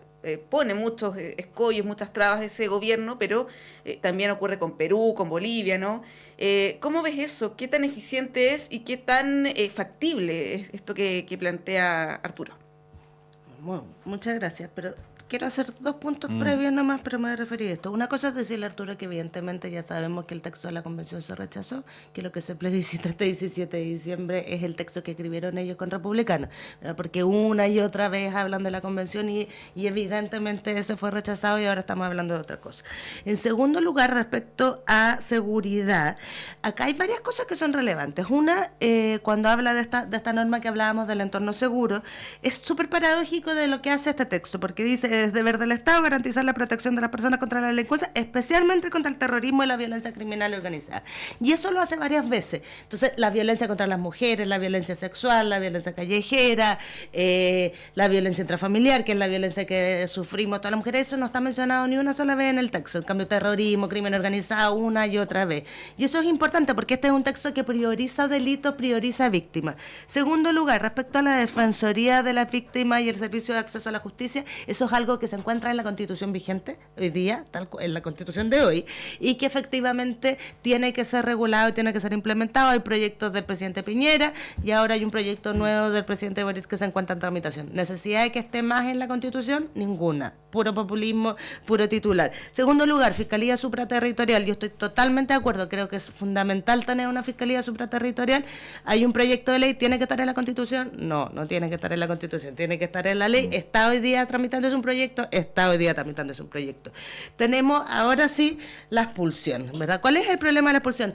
pone muchos escollos, muchas trabas ese gobierno, pero también ocurre con Perú, con Bolivia, ¿no? ¿Cómo ves eso? ¿Qué tan eficiente es y qué tan factible es esto que plantea Arturo? Bueno, muchas gracias, pero quiero hacer 2 puntos previos nomás, pero me voy a referir a esto. Una cosa es decirle a Arturo que evidentemente ya sabemos que el texto de la convención se rechazó, que lo que se plebiscita este 17 de diciembre es el texto que escribieron ellos con republicanos, ¿verdad? Porque una y otra vez hablan de la convención y evidentemente ese fue rechazado y ahora estamos hablando de otra cosa. En segundo lugar, respecto a seguridad, acá hay varias cosas que son relevantes. Una, cuando habla de esta norma que hablábamos del entorno seguro, es súper paradójico de lo que hace este texto, porque dice, es deber del Estado garantizar la protección de las personas contra la delincuencia, especialmente contra el terrorismo y la violencia criminal organizada. Y eso lo hace varias veces. Entonces, la violencia contra las mujeres, la violencia sexual, la violencia callejera, la violencia intrafamiliar, que es la violencia que sufrimos todas las mujeres, eso no está mencionado ni una sola vez en el texto. En cambio, terrorismo, crimen organizado, una y otra vez. Y eso es importante porque este es un texto que prioriza delitos, prioriza víctimas. Segundo lugar, respecto a la Defensoría de las Víctimas y el Servicio de Acceso a la Justicia, eso es algo que se encuentra en la Constitución vigente hoy día, en la Constitución de hoy, y que efectivamente tiene que ser regulado y tiene que ser implementado. Hay proyectos del presidente Piñera y ahora hay un proyecto nuevo del presidente Boric que se encuentra en tramitación. ¿Necesidad de que esté más en la Constitución? Ninguna. Puro populismo, puro titular. Segundo lugar, Fiscalía Supraterritorial. Yo estoy totalmente de acuerdo, creo que es fundamental tener una Fiscalía Supraterritorial. Hay un proyecto de ley, ¿tiene que estar en la Constitución? No, no tiene que estar en la Constitución, tiene que estar en la ley. Está hoy día tramitándose un proyecto, Tenemos ahora sí la expulsión, ¿verdad? ¿Cuál es el problema de la expulsión?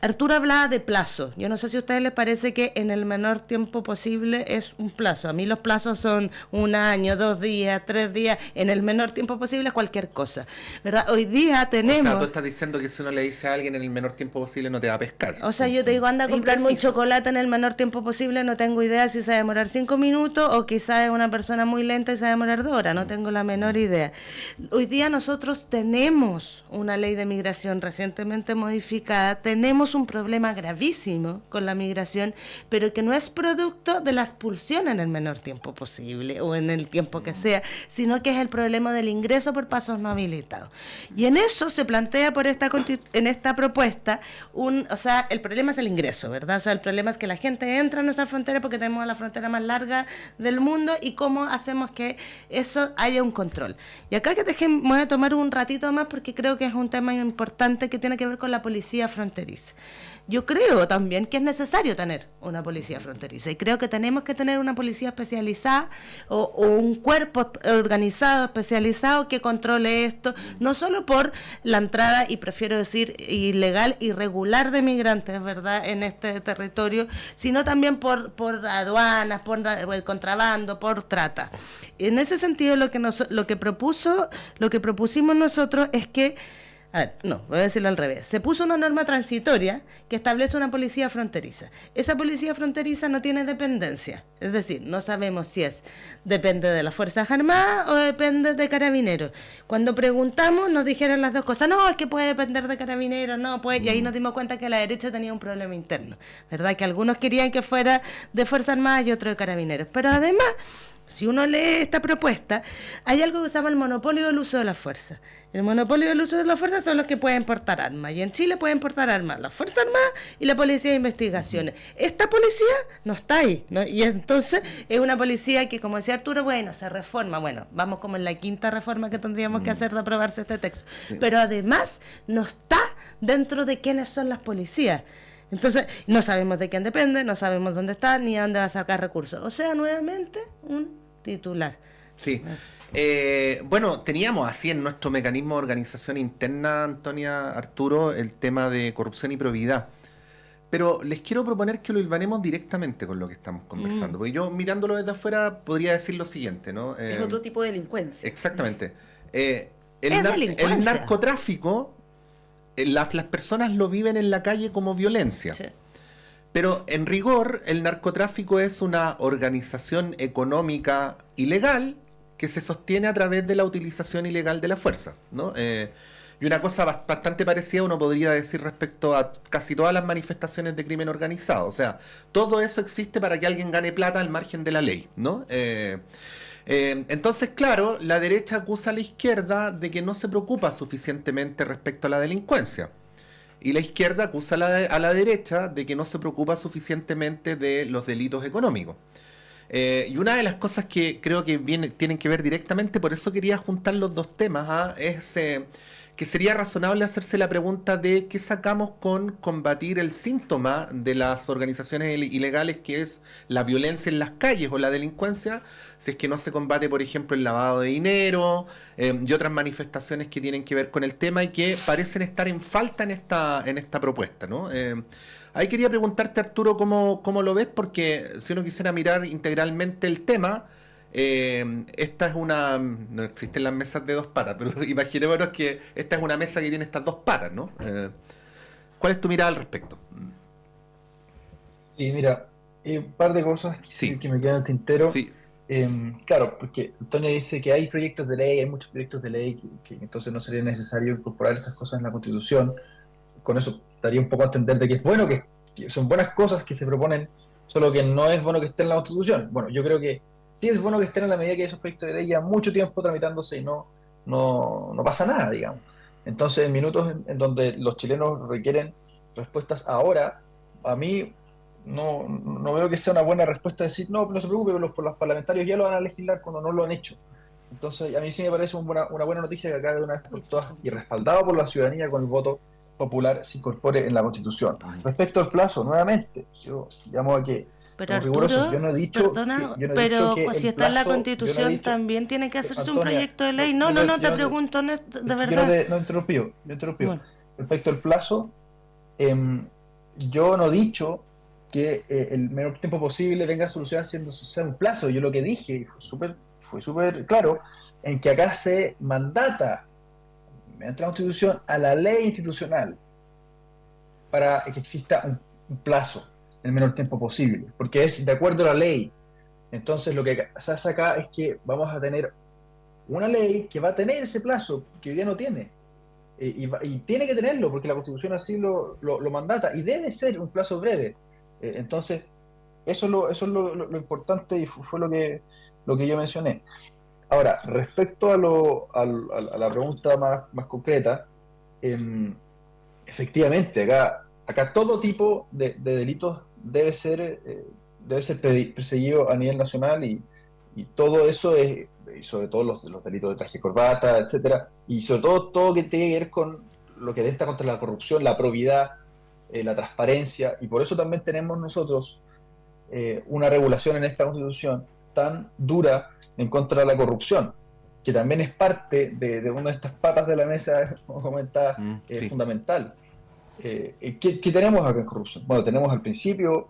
Arturo hablaba de plazo. Yo no sé si a ustedes les parece que en el menor tiempo posible es un plazo. A mí los plazos son 1 año, 2 días, 3 días. En el menor tiempo posible es cualquier cosa, ¿verdad? Hoy día tenemos... O sea, tú estás diciendo que si uno le dice a alguien en el menor tiempo posible no te va a pescar. O sea, yo te digo, anda a comprarme un chocolate en el menor tiempo posible, no tengo idea si se va a demorar 5 minutos o quizás es una persona muy lenta y se va a demorar 2 horas. No tengo la menor idea. Hoy día nosotros tenemos una ley de migración recientemente modificada, tenemos un problema gravísimo con la migración, pero que no es producto de la expulsión en el menor tiempo posible o en el tiempo que sea, sino que es el problema del ingreso por pasos no habilitados. Y en eso se plantea en esta propuesta, o sea, el problema es el ingreso, ¿verdad? O sea, el problema es que la gente entra a nuestra frontera porque tenemos la frontera más larga del mundo y cómo hacemos que eso haya un control. Y acá voy a tomar un ratito más porque creo que es un tema importante que tiene que ver con la policía fronteriza. Yo creo también que es necesario tener una policía fronteriza y creo que tenemos que tener una policía especializada o un cuerpo organizado, especializado que controle esto, no solo por la entrada, y prefiero decir ilegal, irregular de migrantes, ¿verdad?, en este territorio, sino también por aduanas, por el contrabando, por trata. En ese sentido, lo que propusimos nosotros es que, voy a decirlo al revés. Se puso una norma transitoria que establece una policía fronteriza. Esa policía fronteriza no tiene dependencia. Es decir, no sabemos si depende de las Fuerzas Armadas o depende de Carabineros. Cuando preguntamos nos dijeron las dos cosas. No, es que puede depender de Carabineros, no puede. Y ahí nos dimos cuenta que la derecha tenía un problema interno, ¿verdad? Que algunos querían que fuera de Fuerzas Armadas y otros de Carabineros. Pero además, si uno lee esta propuesta, hay algo que se llama el monopolio del uso de la fuerza. El monopolio del uso de la fuerza son los que pueden portar armas. Y en Chile pueden portar armas la Fuerza Armada y la Policía de Investigaciones. Esta policía no está ahí, ¿no? Y entonces es una policía que, como decía Arturo, se reforma. Bueno, vamos como en la 5ª reforma que tendríamos que hacer de aprobarse este texto. Sí. Pero además no está dentro de quiénes son las policías. Entonces, no sabemos de quién depende, no sabemos dónde está, ni a dónde va a sacar recursos. O sea, nuevamente, un titular. Sí. Bueno, teníamos así en nuestro mecanismo de organización interna, Antonia, Arturo, el tema de corrupción y probidad. Pero les quiero proponer que lo hilvanemos directamente con lo que estamos conversando. Porque yo, mirándolo desde afuera, podría decir lo siguiente, ¿no? Es otro tipo de delincuencia. Exactamente. El narcotráfico, las personas lo viven en la calle como violencia. Sí. Pero en rigor, el narcotráfico es una organización económica ilegal que se sostiene a través de la utilización ilegal de la fuerza, ¿no? Y una cosa bastante parecida uno podría decir respecto a casi todas las manifestaciones de crimen organizado. O sea, todo eso existe para que alguien gane plata al margen de la ley, ¿no? Entonces, claro, la derecha acusa a la izquierda de que no se preocupa suficientemente respecto a la delincuencia. Y la izquierda acusa a la derecha de que no se preocupa suficientemente de los delitos económicos. Y una de las cosas que creo que tienen que ver directamente, por eso quería juntar los dos temas, es que sería razonable hacerse la pregunta de qué sacamos con combatir el síntoma de las organizaciones ilegales, que es la violencia en las calles o la delincuencia, si es que no se combate, por ejemplo, el lavado de dinero y otras manifestaciones que tienen que ver con el tema y que parecen estar en falta en esta propuesta, ¿no? Ahí quería preguntarte, Arturo, ¿cómo lo ves? Porque si uno quisiera mirar integralmente el tema, esta es no existen las mesas de dos patas, pero imaginémonos que esta es una mesa que tiene estas dos patas, ¿no? ¿Cuál es tu mirada al respecto? Sí, mira, un par de cosas que me quedan en el tintero. Sí. Claro, porque Antonio dice que hay proyectos de ley, hay muchos proyectos de ley que entonces no sería necesario incorporar estas cosas en la Constitución. Con eso daría un poco a entender de que es bueno, que son buenas cosas que se proponen, solo que no es bueno que estén en la Constitución. Bueno, yo creo que sí es bueno que estén en la medida que esos proyectos de ley llevan mucho tiempo tramitándose y no pasa nada, digamos. Entonces, en minutos en donde los chilenos requieren respuestas ahora, a mí no veo que sea una buena respuesta decir, no se preocupe, los parlamentarios ya lo van a legislar cuando no lo han hecho. Entonces, a mí sí me parece una buena noticia que acá de una vez por todas, y respaldado por la ciudadanía con el voto popular, se incorpore en la Constitución. Respecto al plazo, nuevamente, yo llamo a que pero Arturo, yo no he dicho que pues si está en la Constitución también tiene que hacerse Antonia, un proyecto de ley. No te pregunto, de verdad. No interrumpió. Bueno. Respecto al plazo, yo no he dicho que el menor tiempo posible venga a solucionar siendo un plazo. Yo lo que dije fue súper claro en que acá se mandata mediante la Constitución a la ley institucional para que exista un plazo en el menor tiempo posible, porque es de acuerdo a la ley. Entonces lo que se hace acá es que vamos a tener una ley que va a tener ese plazo que hoy día no tiene, y tiene que tenerlo porque la Constitución así lo mandata, y debe ser un plazo breve. Entonces eso es lo importante, y fue lo que yo mencioné. Ahora, respecto a la pregunta más concreta, efectivamente, acá todo tipo de delitos debe ser perseguido a nivel nacional, y todo eso y sobre todo los delitos de traje y corbata, etcétera, y sobre todo que tiene que ver con lo que atenta contra la corrupción, la probidad, la transparencia, y por eso también tenemos nosotros una regulación en esta Constitución tan dura en contra de la corrupción, que también es parte de una de estas patas de la mesa, como comentaba, fundamental. ¿Qué tenemos acá en corrupción? Bueno, tenemos al principio,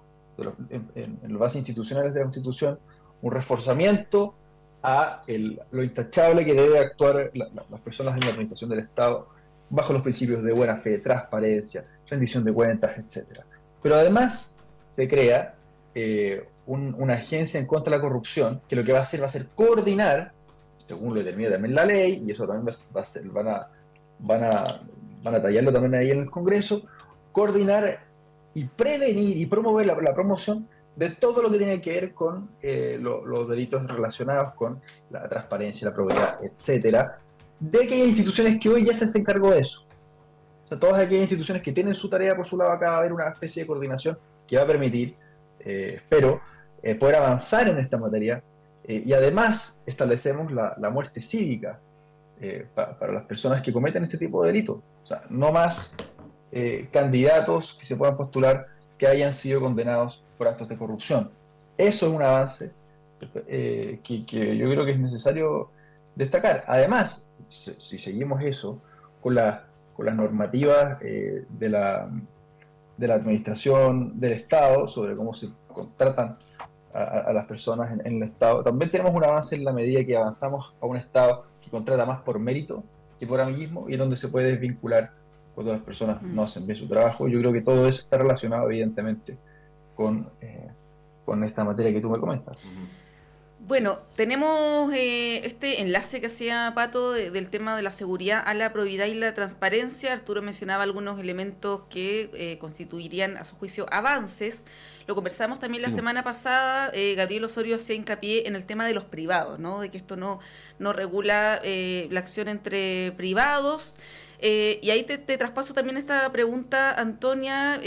en las bases institucionales de la Constitución, un reforzamiento a lo intachable que debe actuar las personas en la administración del Estado bajo los principios de buena fe, transparencia, rendición de cuentas, etc. Pero además se crea una agencia en contra de la corrupción, que lo que va a hacer coordinar, según lo determina también la ley, y eso también van a tallarlo también ahí en el Congreso, coordinar y prevenir y promover la promoción de todo lo que tiene que ver con los delitos relacionados con la transparencia, la probidad, etcétera, de aquellas instituciones que hoy ya se encargó de eso. O sea, todas aquellas instituciones que tienen su tarea por su lado, acá va a haber una especie de coordinación que va a permitir, espero, poder avanzar en esta materia, y además establecemos la muerte cívica para las personas que cometen este tipo de delitos. O sea, no más candidatos que se puedan postular que hayan sido condenados por actos de corrupción. Eso es un avance que yo creo que es necesario destacar. Además, si seguimos eso con las normativas de la administración del Estado sobre cómo se contratan a las personas en el Estado, también tenemos un avance en la medida que avanzamos a un Estado que contrata más por mérito que por amiguismo, y en donde se puede desvincular cuando las personas no hacen bien su trabajo. Yo creo que todo eso está relacionado evidentemente con esta materia que tú me comentas. Bueno, tenemos este enlace que hacía Pato del tema de la seguridad a la probidad y la transparencia. Arturo mencionaba algunos elementos que constituirían, a su juicio, avances. Lo conversamos también la semana pasada. Gabriel Osorio hacía hincapié en el tema de los privados, ¿no? De que esto no regula la acción entre privados. Y ahí te traspaso también esta pregunta, Antonia,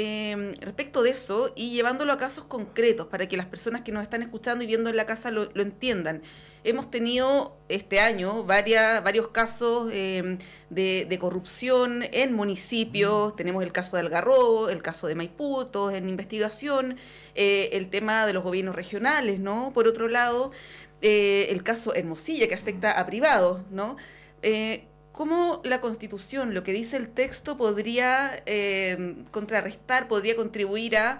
respecto de eso y llevándolo a casos concretos para que las personas que nos están escuchando y viendo en la casa lo entiendan. Hemos tenido este año varios casos de corrupción en municipios. Tenemos el caso de Algarrobo, el caso de Maipú, todos en investigación, el tema de los gobiernos regionales, ¿no? Por otro lado, el caso Hermosilla, que afecta a privados, ¿no? ¿Cómo la Constitución, lo que dice el texto, podría contrarrestar, podría contribuir a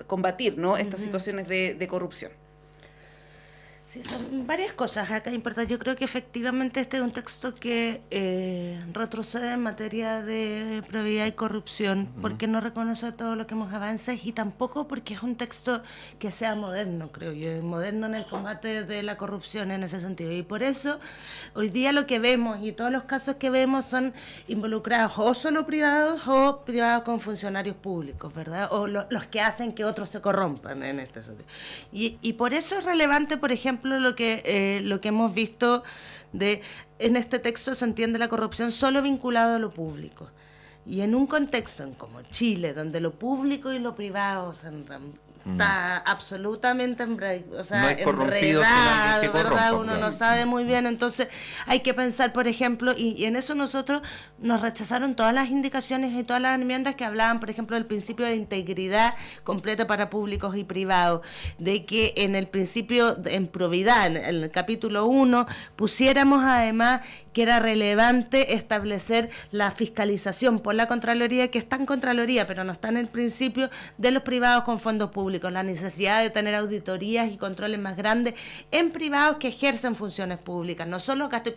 combatir, ¿no? Estas situaciones de corrupción? Sí, son varias cosas acá importantes. Yo creo que efectivamente este es un texto que retrocede en materia de probidad y corrupción, porque no reconoce todo lo que hemos avances y tampoco porque es un texto que sea moderno, creo yo, moderno en el combate de la corrupción en ese sentido. Y por eso hoy día lo que vemos y todos los casos que vemos son involucrados o solo privados o privados con funcionarios públicos, ¿verdad? O los que hacen que otros se corrompan en este sentido. Y por eso es relevante, por ejemplo, lo que hemos visto en este texto se entiende la corrupción solo vinculado a lo público. Y en un contexto como Chile, donde lo público y lo privado está absolutamente enredado, ¿verdad? Uno no sabe muy bien, entonces hay que pensar, por ejemplo, y en eso nosotros nos rechazaron todas las indicaciones y todas las enmiendas que hablaban, por ejemplo, del principio de integridad completa para públicos y privados, de que en el principio, en probidad, en el capítulo 1, pusiéramos además que era relevante establecer la fiscalización por la Contraloría, que está en Contraloría, pero no está en el principio, de los privados con fondos públicos, la necesidad de tener auditorías y controles más grandes en privados que ejercen funciones públicas. No solo acá estoy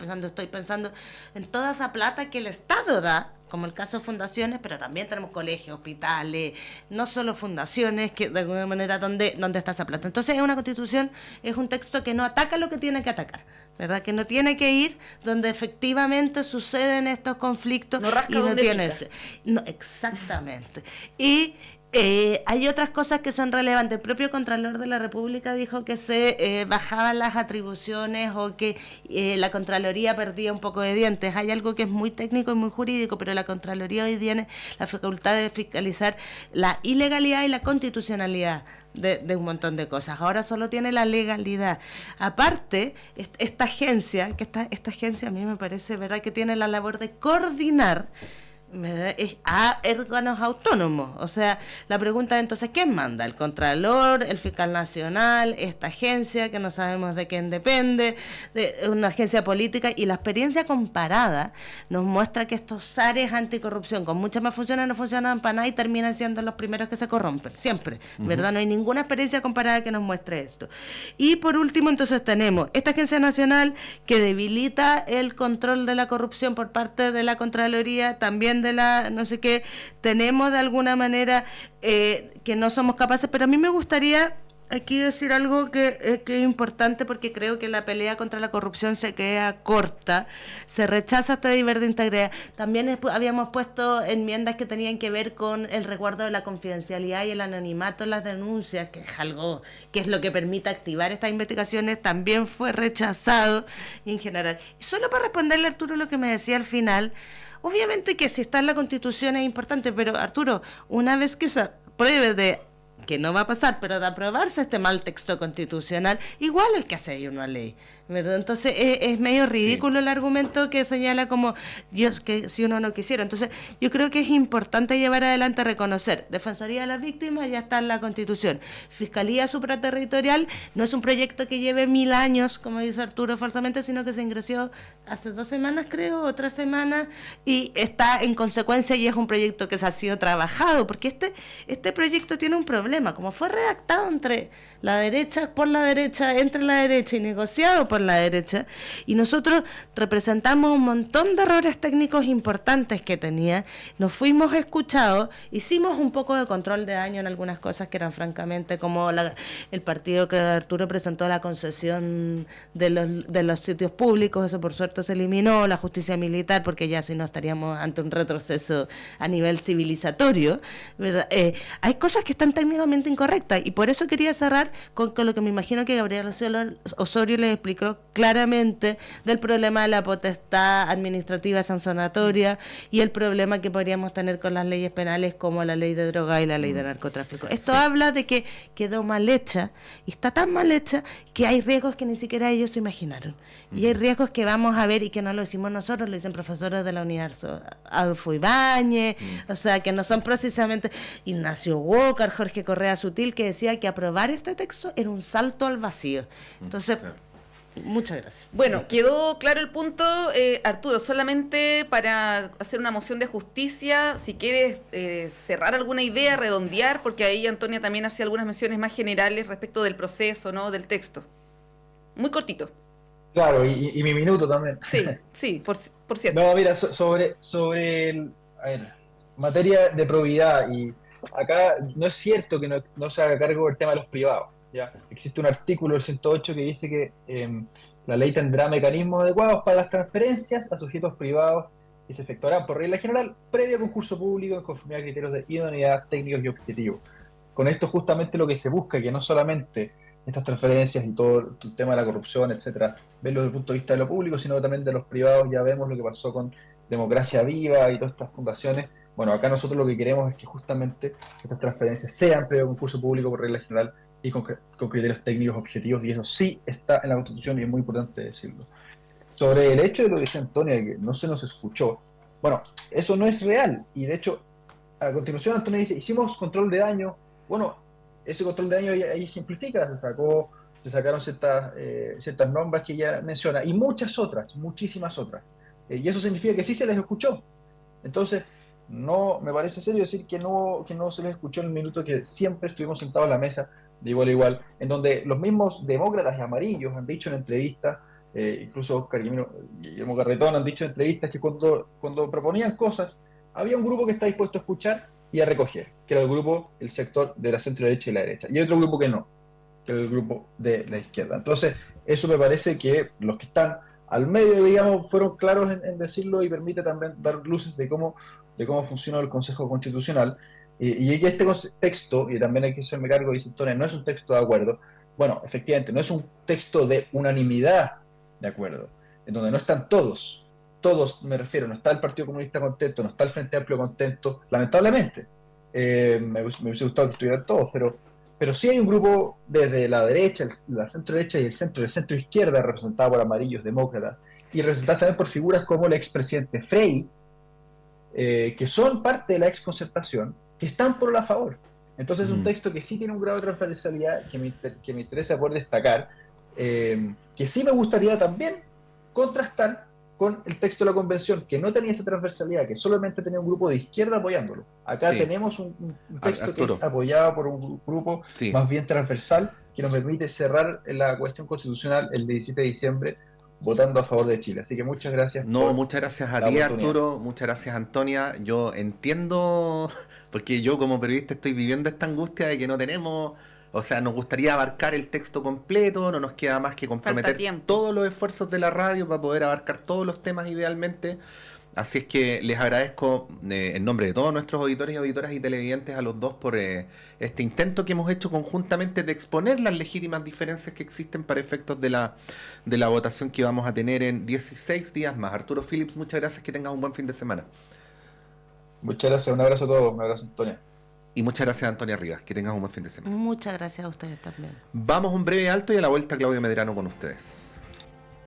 pensando en toda esa plata que el Estado da, como el caso de fundaciones, pero también tenemos colegios, hospitales, no solo fundaciones, que de alguna manera, ¿dónde está esa plata? Entonces es una Constitución, es un texto que no ataca lo que tiene que atacar, ¿verdad? Que no tiene que ir donde efectivamente suceden estos conflictos. No rasca y no donde tiene pica. No, exactamente. Y hay otras cosas que son relevantes. El propio Contralor de la República dijo que se bajaban las atribuciones o que la Contraloría perdía un poco de dientes. Hay algo que es muy técnico y muy jurídico, pero la Contraloría hoy tiene la facultad de fiscalizar la ilegalidad y la constitucionalidad de un montón de cosas. Ahora solo tiene la legalidad. Aparte, esta agencia a mí me parece, ¿verdad?, que tiene la labor de coordinar a órganos autónomos. O sea, la pregunta es entonces, ¿quién manda? ¿El Contralor, el Fiscal Nacional, esta agencia que no sabemos de quién depende, de una agencia política? Y la experiencia comparada nos muestra que estos áreas anticorrupción con muchas más funciones no funcionan para nada y terminan siendo los primeros que se corrompen, siempre, ¿verdad? No hay ninguna experiencia comparada que nos muestre esto. Y por último, entonces tenemos esta agencia nacional que debilita el control de la corrupción por parte de la Contraloría, también de la no sé qué, tenemos de alguna manera que no somos capaces, pero a mí me gustaría aquí decir algo que es importante, porque creo que la pelea contra la corrupción se queda corta, se rechaza esta deber de integridad. También habíamos puesto enmiendas que tenían que ver con el resguardo de la confidencialidad y el anonimato en las denuncias, que es algo que es lo que permite activar estas investigaciones, también fue rechazado en general. Y solo para responderle a Arturo lo que me decía al final, obviamente que si está en la Constitución es importante, pero Arturo, una vez que se apruebe que no va a pasar, pero de aprobarse este mal texto constitucional, igual el que hace una ley, ¿verdad? Entonces es medio ridículo el argumento que señala como Dios, que si uno no quisiera. Entonces yo creo que es importante llevar adelante, reconocer Defensoría de las Víctimas, ya está en la Constitución. Fiscalía Supraterritorial no es un proyecto que lleve 1000 años, como dice Arturo falsamente, sino que se ingresó hace 2 semanas, creo, o 3 semanas, y está en consecuencia y es un proyecto que se ha sido trabajado, porque este proyecto tiene un problema, como fue redactado entre la derecha, entre la derecha y negociado por la derecha, y nosotros representamos un montón de errores técnicos importantes que tenía, nos fuimos escuchados, hicimos un poco de control de daño en algunas cosas que eran francamente como el partido que Arturo presentó, la concesión de los sitios públicos, eso por suerte se eliminó, la justicia militar, porque ya si no estaríamos ante un retroceso a nivel civilizatorio, ¿verdad? Hay cosas que están técnicamente incorrectas, y por eso quería cerrar con lo que me imagino que Gabriel Osorio les explicó nosotros claramente del problema de la potestad administrativa sancionatoria y el problema que podríamos tener con las leyes penales como la ley de droga y la ley de narcotráfico. Esto habla de que quedó mal hecha y está tan mal hecha que hay riesgos que ni siquiera ellos se imaginaron. Y hay riesgos que vamos a ver y que no lo decimos nosotros, lo dicen profesores de la Universidad Adolfo Ibáñez, o sea, que no son precisamente Ignacio Walker, Jorge Correa Sutil, que decía que aprobar este texto era un salto al vacío. Entonces, muchas gracias. Bueno, quedó claro el punto. Arturo, solamente para hacer una moción de justicia, si quieres cerrar alguna idea, redondear, porque ahí Antonia también hacía algunas menciones más generales respecto del proceso, ¿no? Del texto. Muy cortito. Claro, y mi minuto también. Sí, por cierto. No, mira, sobre el, a ver, materia de probidad, y acá no es cierto que no se haga cargo del tema de los privados. ¿Ya? Existe un artículo del 108 que dice que la ley tendrá mecanismos adecuados para las transferencias a sujetos privados que se efectuarán por regla general previo concurso público en conformidad a criterios de idoneidad técnicos y objetivos. Con esto justamente lo que se busca, que no solamente estas transferencias y todo el tema de la corrupción, etcétera, verlo desde el punto de vista de lo público, sino también de los privados. Ya vemos lo que pasó con Democracia Viva y todas estas fundaciones. Bueno, acá nosotros lo que queremos es que justamente estas transferencias sean previo concurso público por regla general y con criterios técnicos objetivos, y eso sí está en la Constitución y es muy importante decirlo. Sobre el hecho de lo que dice Antonia, de que no se nos escuchó, bueno, eso no es real, y de hecho, a continuación Antonia dice, hicimos control de daño. Bueno, ese control de daño ahí ejemplifica, se sacaron ciertas normas que ella menciona, y muchas otras, muchísimas otras, y eso significa que sí se les escuchó. Entonces, no me parece serio decir que no se les escuchó en el minuto que siempre estuvimos sentados a la mesa, de igual a igual, en donde los mismos demócratas y amarillos han dicho en entrevistas, incluso Guillermo Carretón han dicho en entrevistas que cuando proponían cosas, había un grupo que está dispuesto a escuchar y a recoger, que era el sector de la centro derecha y la derecha, y hay otro grupo que no, que era el grupo de la izquierda. Entonces, eso me parece que los que están al medio, digamos, fueron claros en decirlo, y permite también dar luces de cómo funciona el Consejo Constitucional. Y que este texto, y también hay que hacerme cargo, dice Antonia, no es un texto de acuerdo. Bueno, efectivamente, no es un texto de unanimidad de acuerdo, en donde no están todos me refiero, no está el Partido Comunista contento, no está el Frente Amplio contento, lamentablemente. Me hubiese gustado que estuvieran todos, pero sí hay un grupo desde la derecha, la centro derecha y el centro izquierda, representado por amarillos, demócratas, y representados también por figuras como el expresidente Frei, que son parte de la exconcertación, que están por la favor. Entonces es un texto que sí tiene un grado de transversalidad que me interesa poder destacar, que sí me gustaría también contrastar con el texto de la convención, que no tenía esa transversalidad, que solamente tenía un grupo de izquierda apoyándolo. Acá tenemos un texto Arturo, que es apoyado por un grupo más bien transversal, que nos permite cerrar la cuestión constitucional el 17 de diciembre votando a favor de Chile. Así que muchas gracias. Muchas gracias a ti, Arturo. Muchas gracias, Antonia. Yo entiendo, porque yo como periodista estoy viviendo esta angustia de que no tenemos, o sea, nos gustaría abarcar el texto completo, no nos queda más que comprometer todos los esfuerzos de la radio para poder abarcar todos los temas idealmente. Así es que les agradezco en nombre de todos nuestros auditores y auditoras y televidentes a los dos por este intento que hemos hecho conjuntamente de exponer las legítimas diferencias que existen para efectos de la votación que vamos a tener en 16 días más. Arturo Phillips, muchas gracias, que tengas un buen fin de semana. Muchas gracias, un abrazo a todos, un abrazo, Antonia. Y muchas gracias, Antonia Rivas, que tengas un buen fin de semana. Muchas gracias a ustedes también. Vamos a un breve alto y a la vuelta Claudio Medrano con ustedes.